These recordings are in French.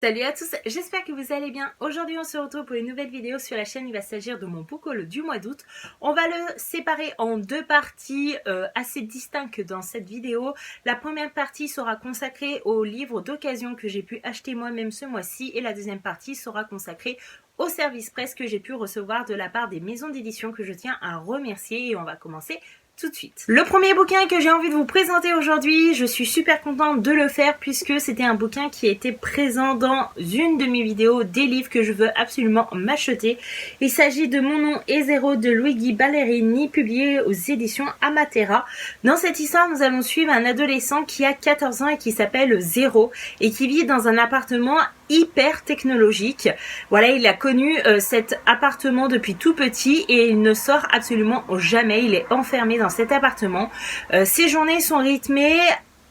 Salut à tous, j'espère que vous allez bien. Aujourd'hui on se retrouve pour une nouvelle vidéo sur la chaîne. Il va s'agir de mon book haul du mois d'août. On va le séparer en deux parties assez distinctes dans cette vidéo. La première partie sera consacrée aux livres d'occasion que j'ai pu acheter moi-même ce mois-ci, et la deuxième partie sera consacrée au service presse que j'ai pu recevoir de la part des maisons d'édition que je tiens à remercier, et on va commencer tout de suite. Le premier bouquin que j'ai envie de vous présenter aujourd'hui, je suis super contente de le faire puisque c'était un bouquin qui était présent dans une de mes vidéos des livres que je veux absolument m'acheter. Il s'agit de Mon nom est Zéro de Luigi Ballerini, publié aux éditions Amatera. Dans cette histoire, nous allons suivre un adolescent qui a 14 ans et qui s'appelle Zéro et qui vit dans un appartement hyper technologique. Voilà, il a connu cet appartement depuis tout petit et il ne sort absolument jamais. Il est enfermé dans cet appartement. Ses journées sont rythmées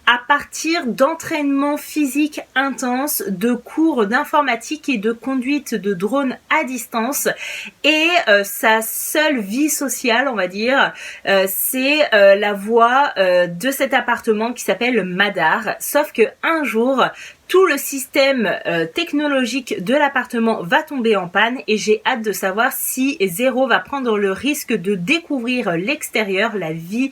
à partir d'entraînements physiques intenses, de cours d'informatique et de conduite de drone à distance. Et sa seule vie sociale, on va dire, c'est la voix de cet appartement qui s'appelle Madar. Sauf que un jour, tout le système technologique de l'appartement va tomber en panne et j'ai hâte de savoir si Zéro va prendre le risque de découvrir l'extérieur, la vie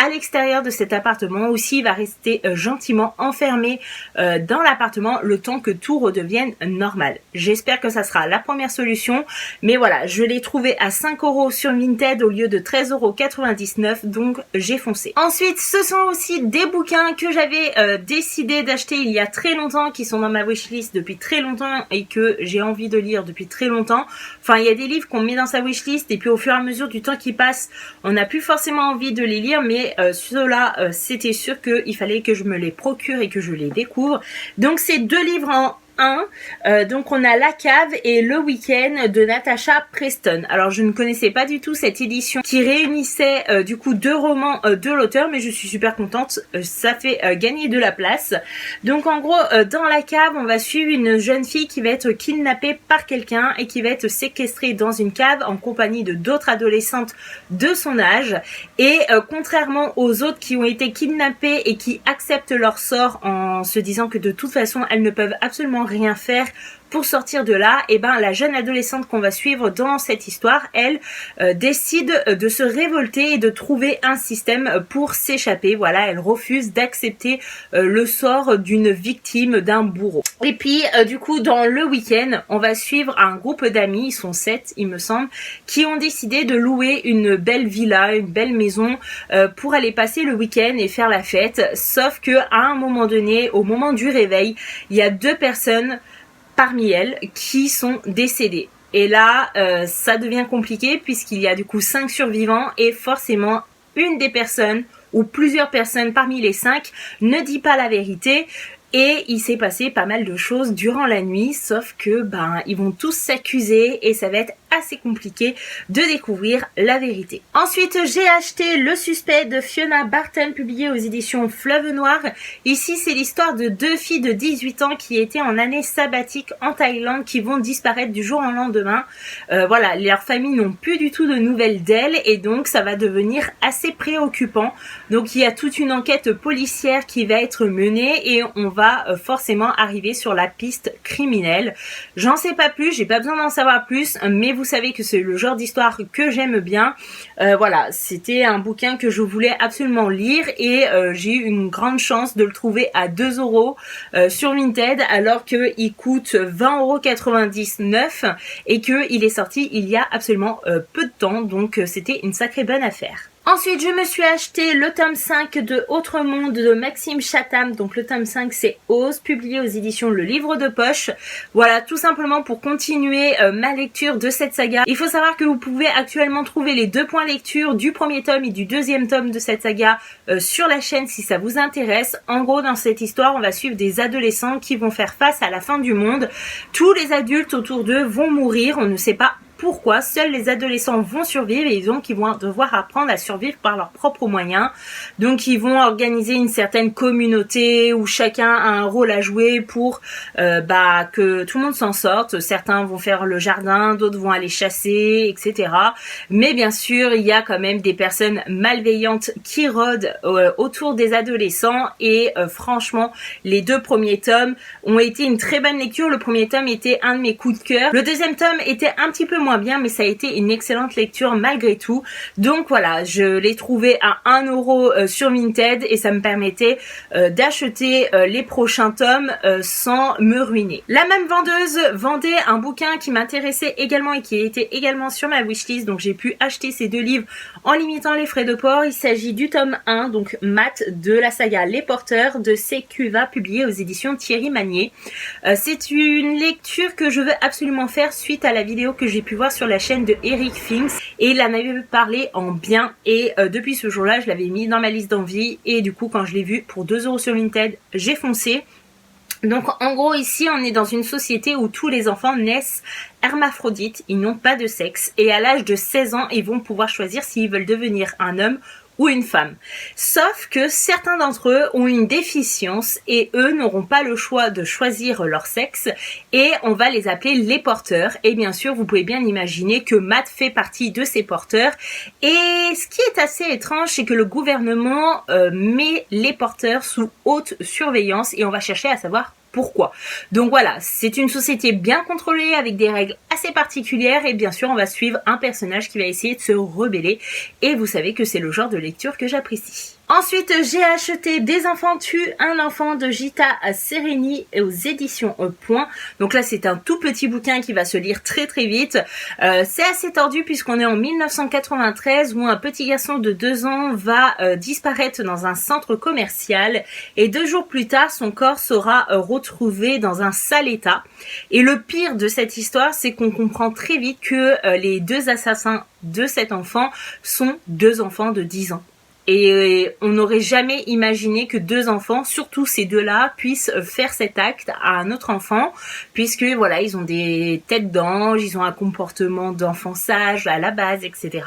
à l'extérieur de cet appartement, ou s'il va rester gentiment enfermé dans l'appartement le temps que tout redevienne normal. J'espère que ça sera la première solution, mais voilà, je l'ai trouvé à 5 € sur Vinted au lieu de 13,99 €, donc j'ai foncé. Ensuite, ce sont aussi des bouquins que j'avais décidé d'acheter il y a très longtemps, qui sont dans ma wishlist depuis très longtemps et que j'ai envie de lire depuis très longtemps. Enfin, il y a des livres qu'on met dans sa wishlist et puis au fur et à mesure du temps qui passe, on n'a plus forcément envie de les lire, mais ceux-là, c'était sûr qu'il fallait que je me les procure et que je les découvre. Donc, c'est deux livres en un. Donc on a La Cave et Le Week-end de Natasha Preston. Alors je ne connaissais pas du tout cette édition qui réunissait du coup deux romans de l'auteur, mais je suis super contente, ça fait gagner de la place. Donc en gros, dans La Cave, on va suivre une jeune fille qui va être kidnappée par quelqu'un et qui va être séquestrée dans une cave en compagnie de d'autres adolescentes de son âge. Et contrairement aux autres qui ont été kidnappées et qui acceptent leur sort en se disant que de toute façon elles ne peuvent absolument rien faire pour sortir de là, et ben la jeune adolescente qu'on va suivre dans cette histoire, elle décide de se révolter et de trouver un système pour s'échapper. Voilà, elle refuse d'accepter le sort d'une victime, d'un bourreau. Et puis du coup dans Le Week-end, on va suivre un groupe d'amis, ils sont 7 il me semble, qui ont décidé de louer une belle villa, une belle maison pour aller passer le week-end et faire la fête. Sauf que à un moment donné, au moment du réveil, il y a deux personnes parmi elles qui sont décédées. Et là, ça devient compliqué puisqu'il y a du coup 5 survivants et forcément une des personnes ou plusieurs personnes parmi les 5 ne dit pas la vérité. Et il s'est passé pas mal de choses durant la nuit, sauf que ils vont tous s'accuser et ça va être assez compliqué de découvrir la vérité. Ensuite, j'ai acheté Le Suspect de Fiona Barton, publié aux éditions Fleuve Noir. Ici, c'est l'histoire de deux filles de 18 ans qui étaient en année sabbatique en Thaïlande, qui vont disparaître du jour au lendemain. Voilà, leurs familles n'ont plus du tout de nouvelles d'elles et donc ça va devenir assez préoccupant. Donc il y a toute une enquête policière qui va être menée et on va forcément arriver sur la piste criminelle. J'en sais pas plus, j'ai pas besoin d'en savoir plus, mais vous savez que c'est le genre d'histoire que j'aime bien. Voilà, c'était un bouquin que je voulais absolument lire et j'ai eu une grande chance de le trouver à 2 € sur Vinted alors qu'il coûte 20,99 € et qu'il est sorti il y a absolument peu de temps, donc c'était une sacrée bonne affaire. Ensuite, je me suis acheté le tome 5 de Autre Monde de Maxime Chatham. Donc le tome 5, c'est Ose, publié aux éditions Le Livre de Poche. Voilà, tout simplement pour continuer ma lecture de cette saga. Il faut savoir que vous pouvez actuellement trouver les 2 points lecture du premier tome et du deuxième tome de cette saga sur la chaîne si ça vous intéresse. En gros, dans cette histoire, on va suivre des adolescents qui vont faire face à la fin du monde. Tous les adultes autour d'eux vont mourir, on ne sait pas Pourquoi? Seuls les adolescents vont survivre et donc ils vont devoir apprendre à survivre par leurs propres moyens. Donc ils vont organiser une certaine communauté où chacun a un rôle à jouer pour que tout le monde s'en sorte. Certains vont faire le jardin, d'autres vont aller chasser, etc. Mais bien sûr, il y a quand même des personnes malveillantes qui rôdent autour des adolescents et franchement, les 2 premiers tomes ont été une très bonne lecture. Le premier tome était un de mes coups de cœur. Le deuxième tome était un petit peu moins bien, mais ça a été une excellente lecture malgré tout. Donc voilà, je l'ai trouvé à 1 € sur Vinted et ça me permettait d'acheter les prochains tomes sans me ruiner. La même vendeuse vendait un bouquin qui m'intéressait également et qui était également sur ma wishlist, donc j'ai pu acheter ces 2 livres en limitant les frais de port. Il s'agit du tome 1, donc Matt, de la saga Les Porteurs de Secuva, publié aux éditions Thierry Magnier. C'est une lecture que je veux absolument faire suite à la vidéo que j'ai pu voir sur la chaîne de Eric Finks et il en avait parlé en bien et depuis ce jour-là je l'avais mis dans ma liste d'envie et du coup quand je l'ai vu pour 2 € sur Vinted, j'ai foncé. Donc en gros ici on est dans une société où tous les enfants naissent hermaphrodites, ils n'ont pas de sexe et à l'âge de 16 ans ils vont pouvoir choisir s'ils veulent devenir un homme ou une femme. Sauf que certains d'entre eux ont une déficience et eux n'auront pas le choix de choisir leur sexe et on va les appeler les porteurs. Et bien sûr, vous pouvez bien imaginer que Matt fait partie de ces porteurs. Et ce qui est assez étrange, c'est que le gouvernement met les porteurs sous haute surveillance et on va chercher à savoir pourquoi. Donc voilà, c'est une société bien contrôlée avec des règles assez particulières et bien sûr on va suivre un personnage qui va essayer de se rebeller et vous savez que c'est le genre de lecture que j'apprécie. Ensuite, j'ai acheté Des enfants tuent un enfant de Gita Sereni aux éditions Point. Donc là, c'est un tout petit bouquin qui va se lire très très vite. C'est assez tordu puisqu'on est en 1993 où un petit garçon de 2 ans va disparaître dans un centre commercial et 2 jours plus tard, son corps sera retrouvé dans un sale état. Et le pire de cette histoire, c'est qu'on comprend très vite que les 2 assassins de cet enfant sont 2 enfants de 10 ans. Et on n'aurait jamais imaginé que 2 enfants, surtout ces 2-là, puissent faire cet acte à un autre enfant, puisque voilà, ils ont des têtes d'ange, ils ont un comportement d'enfant sage à la base, etc.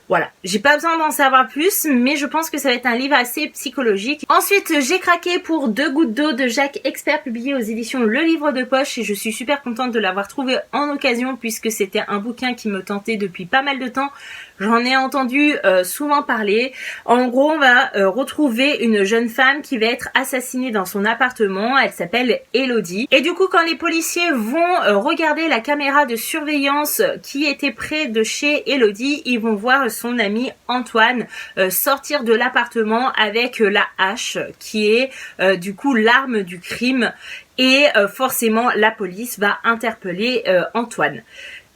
Voilà, j'ai pas besoin d'en savoir plus, mais je pense que ça va être un livre assez psychologique. Ensuite, j'ai craqué pour 2 gouttes d'eau de Jacques Expert, publié aux éditions Le Livre de Poche, et je suis super contente de l'avoir trouvé en occasion, puisque c'était un bouquin qui me tentait depuis pas mal de temps. J'en ai entendu souvent parler. En gros, on va retrouver une jeune femme qui va être assassinée dans son appartement. Elle s'appelle Elodie. Et du coup, quand les policiers vont regarder la caméra de surveillance qui était près de chez Elodie, ils vont voir son ami Antoine sortir de l'appartement avec la hache qui est du coup l'arme du crime. Et forcément, la police va interpeller Antoine.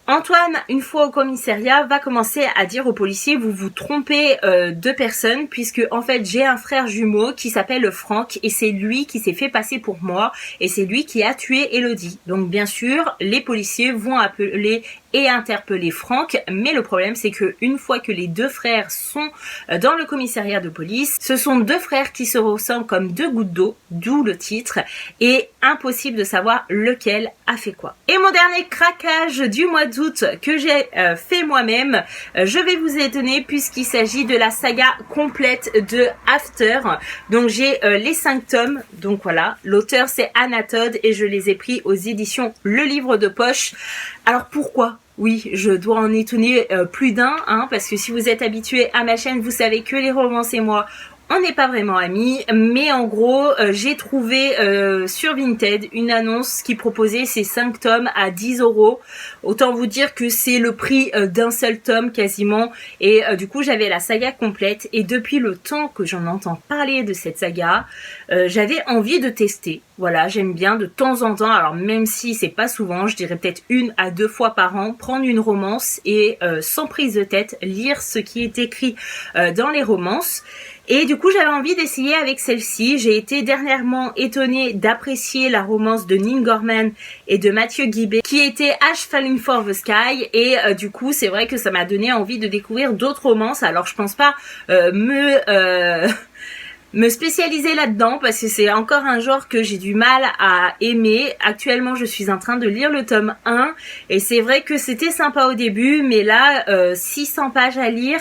Antoine, une fois au commissariat, va commencer à dire aux policiers: vous vous trompez de personne, puisque en fait j'ai un frère jumeau qui s'appelle Franck et c'est lui qui s'est fait passer pour moi et c'est lui qui a tué Elodie. Donc bien sûr, les policiers vont appeler et interpeller Franck, mais le problème c'est que une fois que les 2 frères sont dans le commissariat de police, ce sont 2 frères qui se ressemblent comme 2 gouttes d'eau, d'où le titre, et impossible de savoir lequel a fait quoi. Et mon dernier craquage du mois d'août que j'ai fait moi-même, je vais vous étonner puisqu'il s'agit de la saga complète de After. Donc j'ai les 5 tomes, donc voilà, l'auteur c'est Anna Todd et je les ai pris aux éditions Le Livre de Poche. Alors pourquoi ? Oui, je dois en étonner plus d'un, parce que si vous êtes habitué à ma chaîne, vous savez que les romances et moi, on n'est pas vraiment amis, mais en gros, j'ai trouvé sur Vinted une annonce qui proposait ces 5 tomes à 10 €. Autant vous dire que c'est le prix d'un seul tome quasiment. Et du coup, j'avais la saga complète. Et depuis le temps que j'en entends parler de cette saga, j'avais envie de tester. Voilà, j'aime bien de temps en temps, alors même si c'est pas souvent, je dirais peut-être 1 à 2 fois par an, prendre une romance et sans prise de tête, lire ce qui est écrit dans les romances. Et du coup, j'avais envie d'essayer avec celle-ci. J'ai été dernièrement étonnée d'apprécier la romance de Neil Gorman et de Mathieu Guibé, qui était Ash Falling for the Sky. Et du coup, c'est vrai que ça m'a donné envie de découvrir d'autres romances. Alors, je pense pas me spécialiser là-dedans parce que c'est encore un genre que j'ai du mal à aimer. Actuellement, je suis en train de lire le tome 1 et c'est vrai que c'était sympa au début, mais là, 600 pages à lire,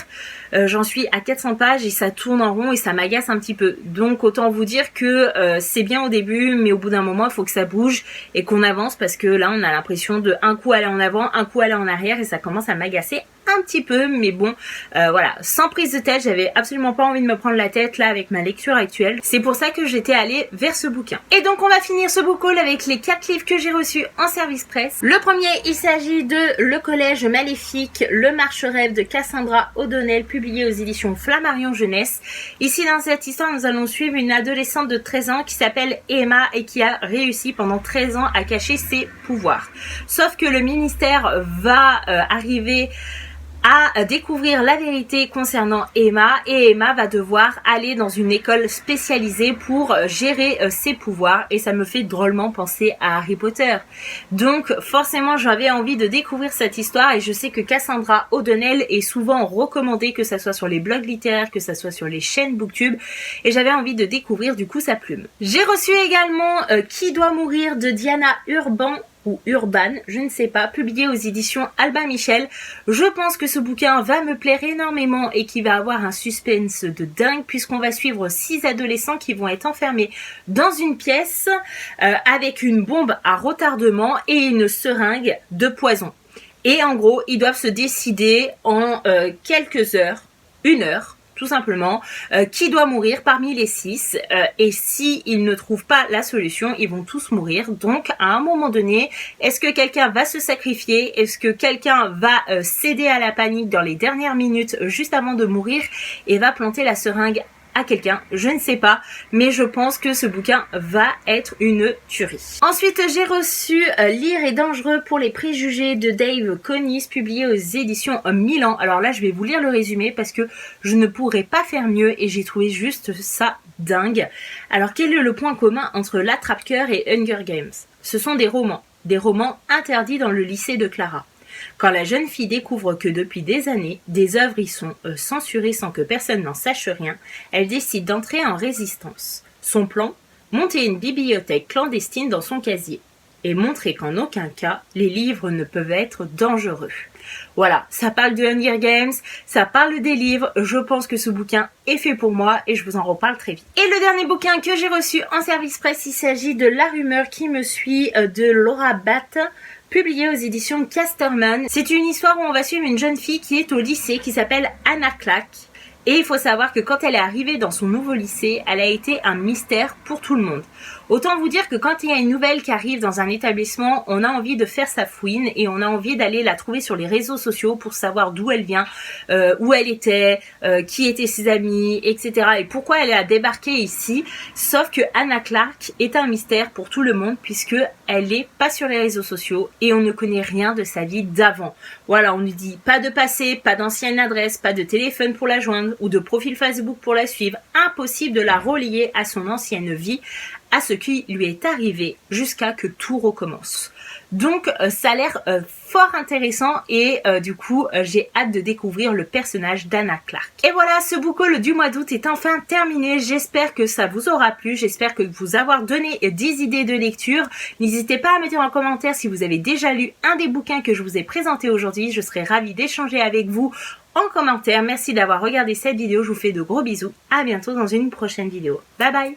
j'en suis à 400 pages et ça tourne en rond et ça m'agace un petit peu. Donc autant vous dire que c'est bien au début, mais au bout d'un moment, il faut que ça bouge et qu'on avance parce que là, on a l'impression de un coup aller en avant, un coup aller en arrière et ça commence à m'agacer un petit peu, mais bon, voilà, sans prise de tête, j'avais absolument pas envie de me prendre la tête là avec ma lecture actuelle. C'est pour ça que j'étais allée vers ce bouquin. Et donc on va finir ce book haul avec les 4 livres que j'ai reçus en service presse. Le premier, il s'agit de Le Collège Maléfique, le marche-rêve de Cassandra O'Donnell, publié aux éditions Flammarion Jeunesse. Ici dans cette histoire, nous allons suivre une adolescente de 13 ans qui s'appelle Emma et qui a réussi pendant 13 ans à cacher ses pouvoirs. Sauf que le ministère va arriver à découvrir la vérité concernant Emma et Emma va devoir aller dans une école spécialisée pour gérer ses pouvoirs et ça me fait drôlement penser à Harry Potter. Donc forcément j'avais envie de découvrir cette histoire et je sais que Cassandra O'Donnell est souvent recommandée, que ça soit sur les blogs littéraires, que ça soit sur les chaînes Booktube, et j'avais envie de découvrir du coup sa plume. J'ai reçu également Qui doit mourir de Diana Urban ou Urban, je ne sais pas, publié aux éditions Albin Michel. Je pense que ce bouquin va me plaire énormément et qui va avoir un suspense de dingue puisqu'on va suivre 6 adolescents qui vont être enfermés dans une pièce avec une bombe à retardement et une seringue de poison. Et en gros, ils doivent se décider en quelques heures, 1 heure, tout simplement, qui doit mourir parmi les 6 et si ils ne trouvent pas la solution, ils vont tous mourir. Donc à un moment donné, est-ce que quelqu'un va se sacrifier? Est-ce que quelqu'un va céder à la panique dans les dernières minutes juste avant de mourir et va planter la seringue à quelqu'un? Je ne sais pas, mais je pense que ce bouquin va être une tuerie. Ensuite, j'ai reçu Lire est dangereux pour les préjugés de Dave Conis, publié aux éditions Milan. Alors là, je vais vous lire le résumé parce que je ne pourrais pas faire mieux et j'ai trouvé juste ça dingue. Alors, quel est le point commun entre L'Attrape-Cœur et Hunger Games? Ce sont des romans interdits dans le lycée de Clara. Quand la jeune fille découvre que depuis des années, des œuvres y sont censurées sans que personne n'en sache rien, elle décide d'entrer en résistance. Son plan? Monter une bibliothèque clandestine dans son casier et montrer qu'en aucun cas, les livres ne peuvent être dangereux. Voilà, ça parle de Hunger Games, ça parle des livres, je pense que ce bouquin est fait pour moi et je vous en reparle très vite. Et le dernier bouquin que j'ai reçu en service presse, il s'agit de La rumeur qui me suit de Laura Batt, publié aux éditions Casterman. C'est une histoire où on va suivre une jeune fille qui est au lycée, qui s'appelle Anna Clark. Et il faut savoir que quand elle est arrivée dans son nouveau lycée, elle a été un mystère pour tout le monde. Autant vous dire que quand il y a une nouvelle qui arrive dans un établissement, on a envie de faire sa fouine et on a envie d'aller la trouver sur les réseaux sociaux pour savoir d'où elle vient, où elle était, qui étaient ses amis, etc. et pourquoi elle a débarqué ici. Sauf que Anna Clark est un mystère pour tout le monde puisque elle n'est pas sur les réseaux sociaux et on ne connaît rien de sa vie d'avant. Voilà, on nous dit pas de passé, pas d'ancienne adresse, pas de téléphone pour la joindre ou de profil Facebook pour la suivre. Impossible de la relier à son ancienne vie, à ce qui lui est arrivé jusqu'à que tout recommence. Donc ça a l'air fort intéressant et du coup j'ai hâte de découvrir le personnage d'Anna Clark. Et voilà, ce book haul du mois d'août est enfin terminé. J'espère que ça vous aura plu, j'espère que vous avoir donné des idées de lecture. N'hésitez pas à me dire en commentaire si vous avez déjà lu un des bouquins que je vous ai présenté aujourd'hui. Je serai ravie d'échanger avec vous en commentaire. Merci d'avoir regardé cette vidéo, je vous fais de gros bisous. À bientôt dans une prochaine vidéo. Bye bye.